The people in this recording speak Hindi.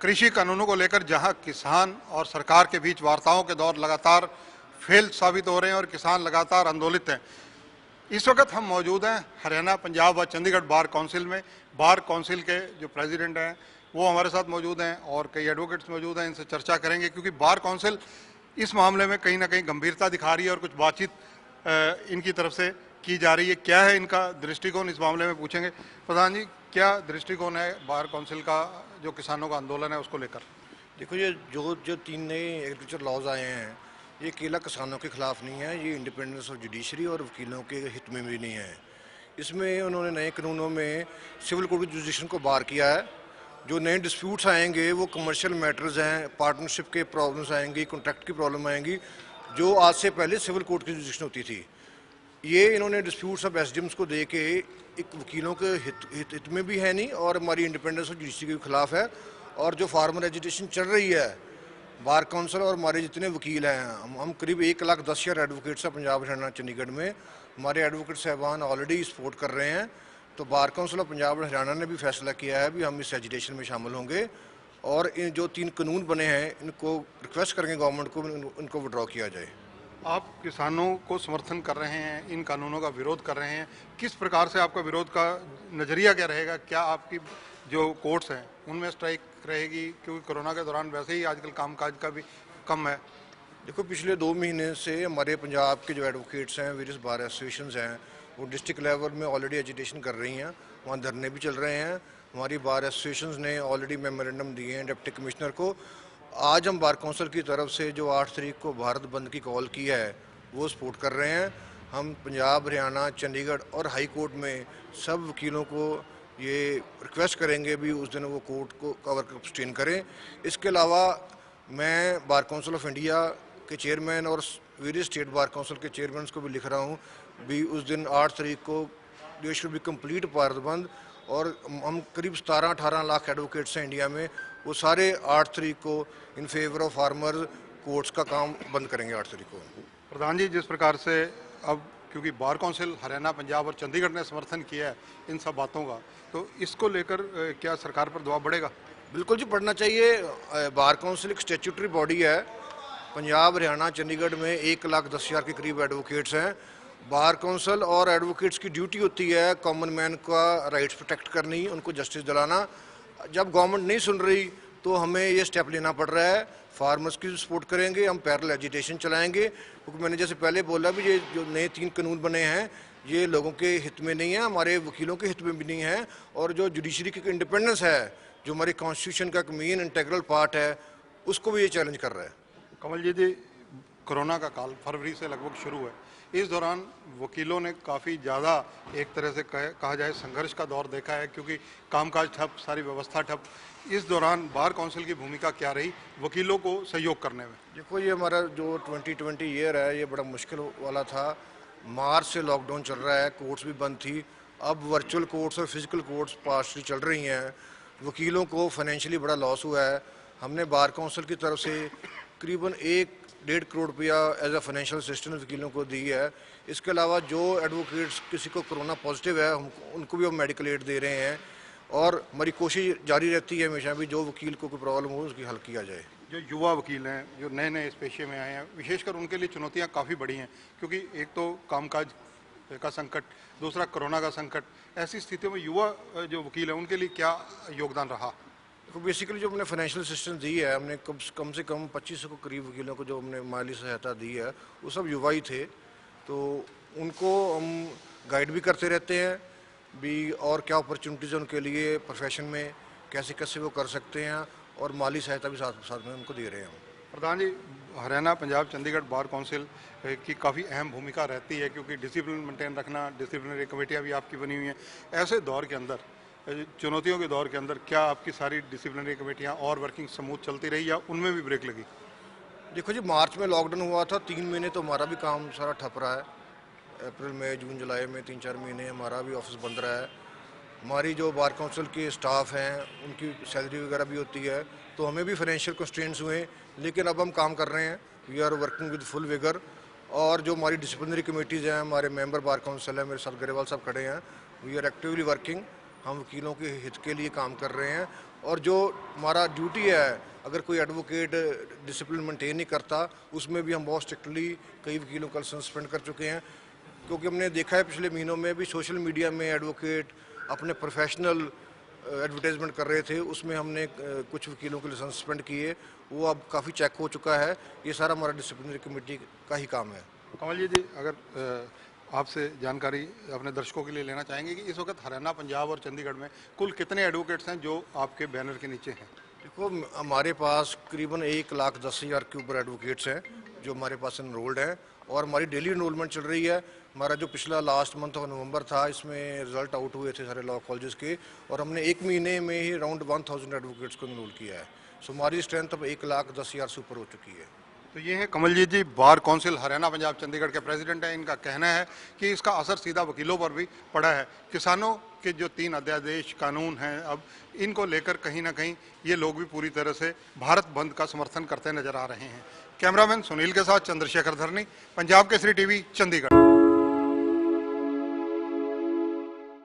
कृषि कानूनों को लेकर जहां किसान और सरकार के बीच वार्ताओं के दौर लगातार फेल साबित हो रहे हैं और किसान लगातार आंदोलित हैं, इस वक्त हम मौजूद हैं हरियाणा, पंजाब व चंडीगढ़ बार काउंसिल में। बार काउंसिल के जो प्रेसिडेंट हैं वो हमारे साथ मौजूद हैं और कई एडवोकेट्स मौजूद हैं। इनसे चर्चा करेंगे क्योंकि बार काउंसिल इस मामले में कहीं ना कहीं गंभीरता दिखा रही है और कुछ बातचीत इनकी तरफ से की जा रही है। क्या है इनका दृष्टिकोण, इस मामले में पूछेंगे। प्रधान जी, क्या दृष्टिकोण है बार काउंसिल का जो किसानों का आंदोलन है उसको लेकर? देखो, ये जो जो 3 नए एग्रीकल्चर लॉज आए हैं, ये केवल किसानों के खिलाफ नहीं है, ये इंडिपेंडेंस ऑफ जुडिशरी और वकीलों के हित में भी नहीं है। इसमें उन्होंने नए कानूनों में सिविल कोर्ट की जुडिशन को बार किया है। जो नए डिस्प्यूट्स आएंगे वो कमर्शियल मैटर्स हैं, पार्टनरशिप के प्रॉब्लम्स आएंगी, कॉन्ट्रैक्ट की प्रॉब्लम आएंगी, जो आज से पहले सिविल कोर्ट की जुडिशन होती थी। ये इन्होंने डिस्प्यूट्स ऑफ एसडीएम्स को दे के एक वकीलों के हित में भी है नहीं और हमारी इंडिपेंडेंस ऑफ जुडिशरी के खिलाफ है। और जो फार्मर एजुटेशन चल रही है, बार काउंसिल और हमारे जितने वकील हैं, हम करीब 1,10,000 एडवोकेट्स हैं पंजाब, हरियाणा, चंडीगढ़ में। हमारे एडवोकेट साहबान ऑलरेडी सपोर्ट कर रहे हैं। तो बार काउंसिल ऑफ पंजाब और हरियाणा ने भी फैसला किया है भी हम इस एजुटेशन में शामिल होंगे और इन जो 3 कानून बने हैं इनको रिक्वेस्ट करेंगे गवर्नमेंट को इनको विड्रॉ किया जाए। आप किसानों को समर्थन कर रहे हैं, इन कानूनों का विरोध कर रहे हैं, किस प्रकार से आपका विरोध का नज़रिया क्या रहेगा? क्या आपकी जो कोर्ट्स हैं उनमें स्ट्राइक रहेगी, क्योंकि कोरोना के दौरान वैसे ही आजकल कामकाज का भी कम है? देखो, पिछले 2 महीने से हमारे पंजाब के जो एडवोकेट्स हैं, वेरियस बार एसोसिएशंस हैं, वो डिस्ट्रिक्ट लेवल में ऑलरेडी एजुटेशन कर रही हैं, वहाँ धरने भी चल रहे हैं। हमारी बार एसोसिएशंस ने ऑलरेडी मेमोरेंडम दिए हैं डिप्टी कमिश्नर को। आज हम बार काउंसिल की तरफ से जो 8 तारीख को भारत बंद की कॉल की है वो सपोर्ट कर रहे हैं। हम पंजाब, हरियाणा, चंडीगढ़ और हाई कोर्ट में सब वकीलों को ये रिक्वेस्ट करेंगे भी उस दिन वो कोर्ट को कवर अब्सटेन करें। इसके अलावा मैं बार काउंसिल ऑफ इंडिया के चेयरमैन और वेरियस स्टेट बार काउंसिल के चेयरमैन को भी लिख रहा हूँ भी उस दिन 8 तारीख को देश शुड बी कंप्लीट भारत बंद। और हम करीब 17-18 लाख एडवोकेट्स हैं इंडिया में, वो सारे 8 तारीख को in favour of farmer courts का काम बंद करेंगे 8 तारीख को। प्रधान जी, जिस प्रकार से अब क्योंकि बार काउंसिल हरियाणा, पंजाब और चंडीगढ़ ने समर्थन किया है इन सब बातों का, तो इसको लेकर क्या सरकार पर दबाव बढ़ेगा? बिल्कुल जी, बढ़ना चाहिए। बार काउंसिल एक स्टैट्यूटरी बॉडी है। पंजाब, हरियाणा, चंडीगढ़ में 1,10,000 के करीब एडवोकेट्स हैं। बार काउंसिल और एडवोकेट्स की ड्यूटी होती है कॉमन मैन का राइट्स प्रोटेक्ट करनी, उनको जस्टिस दिलाना। जब गवर्नमेंट नहीं सुन रही तो हमें ये स्टेप लेना पड़ रहा है। फार्मर्स की सपोर्ट करेंगे, हम पैरेलल एजुटेशन चलाएंगे, क्योंकि मैंने जैसे पहले बोला भी ये जो नए 3 कानून बने हैं ये लोगों के हित में नहीं है, हमारे वकीलों के हित में भी नहीं है। और जो जुडिशरी की इंडिपेंडेंस है, जो हमारी कॉन्स्टिट्यूशन का एक मेन इंटेग्रल पार्ट है, उसको भी ये चैलेंज कर रहा है। कमल जी, कोरोना का काल फरवरी से लगभग शुरू है। इस दौरान वकीलों ने काफ़ी ज़्यादा एक तरह से कहा जाए संघर्ष का दौर देखा है, क्योंकि कामकाज ठप, सारी व्यवस्था ठप। इस दौरान बार काउंसिल की भूमिका क्या रही वकीलों को सहयोग करने में? देखो, ये हमारा जो 2020 ईयर है ये बड़ा मुश्किल वाला था। मार्च से लॉकडाउन चल रहा है, कोर्ट्स भी बंद थी। अब वर्चुअल कोर्ट्स और फिजिकल कोर्ट्स पार्शली चल रही हैं। वकीलों को फाइनेंशियली बड़ा लॉस हुआ है। हमने बार काउंसिल की तरफ से करीबन 1-1.5 करोड़ रुपया एज अ फाइनेंशियल असिस्टेंस वकीलों को दी है। इसके अलावा जो एडवोकेट्स किसी को कोरोना पॉजिटिव है उनको भी हम मेडिकल एड दे रहे हैं। और हमारी कोशिश जारी रहती है हमेशा भी जो वकील को कोई प्रॉब्लम हो उसकी हल किया जाए। जो युवा वकील हैं, जो नए नए इस पेशे में आए हैं, विशेषकर उनके लिए चुनौतियां काफ़ी बड़ी हैं, क्योंकि एक तो कामकाज का संकट, दूसरा कोरोना का संकट। ऐसी स्थितियों में युवा जो वकील हैं उनके लिए क्या योगदान रहा? तो बेसिकली जो हमने फाइनेंशियल असिस्टेंस दी है, हमने कम से कम 2500 को करीब वकीलों को जो हमने माली सहायता दी है वो सब युवा ही थे। तो उनको हम गाइड भी करते रहते हैं भी और क्या अपॉर्चुनिटीज़ उनके लिए प्रोफेशन में कैसे कैसे वो कर सकते हैं, और माली सहायता भी साथ साथ में उनको दे रहे हैं। प्रधान जी, हरियाणा, पंजाब, चंडीगढ़ बार काउंसिल की काफ़ी अहम भूमिका रहती है, क्योंकि डिसिप्लिन मेंटेन रखना, डिसिप्लिनरी कमेटियाँ भी आपकी बनी हुई हैं। ऐसे दौर के अंदर, चुनौतियों के दौर के अंदर, क्या आपकी सारी डिसिप्लिनरी कमेटियाँ और वर्किंग स्मूथ चलती रही या उनमें भी ब्रेक लगी? देखो जी, मार्च में लॉकडाउन हुआ था, 3 महीने तो हमारा भी काम सारा ठप रहा है। अप्रैल, मई, जून, जुलाई में 3-4 महीने हमारा भी ऑफिस बंद रहा है। हमारी जो बार काउंसिल के स्टाफ हैं उनकी सैलरी वगैरह भी होती है, तो हमें भी फाइनेंशियल कंस्ट्रेंट्स हुए, लेकिन अब हम काम कर रहे हैं। We are working with full vigour. और जो हमारी डिसिप्लिनरी कमेटीज़ हैं, हमारे मेंबर बार काउंसिल है, मेरे साथ गरेवाल साहब खड़े हैं, वी आर एक्टिवली वर्किंग। हम वकीलों के हित के लिए काम कर रहे हैं और जो हमारा ड्यूटी है, अगर कोई एडवोकेट डिसिप्लिन मेंटेन नहीं करता, उसमें भी हम बहुत स्ट्रिक्टली कई वकीलों का सस्पेंड कर चुके हैं। क्योंकि हमने देखा है पिछले महीनों में भी सोशल मीडिया में एडवोकेट अपने प्रोफेशनल एडवर्टाइजमेंट कर रहे थे, उसमें हमने कुछ वकीलों के लाइसेंस सस्पेंड किए, वो अब काफ़ी चेक हो चुका है। ये सारा हमारा डिसिप्लिनरी कमेटी का ही काम है। कमल जी, अगर आपसे जानकारी अपने दर्शकों के लिए लेना चाहेंगे कि इस वक्त हरियाणा, पंजाब और चंडीगढ़ में कुल कितने एडवोकेट्स हैं जो आपके बैनर के नीचे हैं? देखो, हमारे पास करीबन 1,10,000 के ऊपर एडवोकेट्स हैं जो हमारे पास एनरोल्ड हैं, और हमारी डेली इनरोलमेंट चल रही है। हमारा जो पिछला लास्ट मंथ ऑफ नवंबर था, इसमें रिजल्ट आउट हुए थे सारे लॉ कॉलेजेस के, और हमने एक महीने में ही अराउंड 1000 एडवोकेट्स को इनरोल किया है। सो हमारी स्ट्रेंथ अब 1,10,000 से ऊपर हो चुकी है। तो ये है कमलजीत जी, बार काउंसिल हरियाणा, पंजाब, चंडीगढ़ के प्रेसिडेंट हैं। इनका कहना है कि इसका असर सीधा वकीलों पर भी पड़ा है। किसानों के जो 3 अध्यादेश कानून हैं, अब इनको लेकर कहीं ना कहीं ये लोग भी पूरी तरह से भारत बंद का समर्थन करते नजर आ रहे हैं। कैमरामैन सुनील के साथ चंद्रशेखर धरनी, पंजाब केसरी टीवी, चंडीगढ़।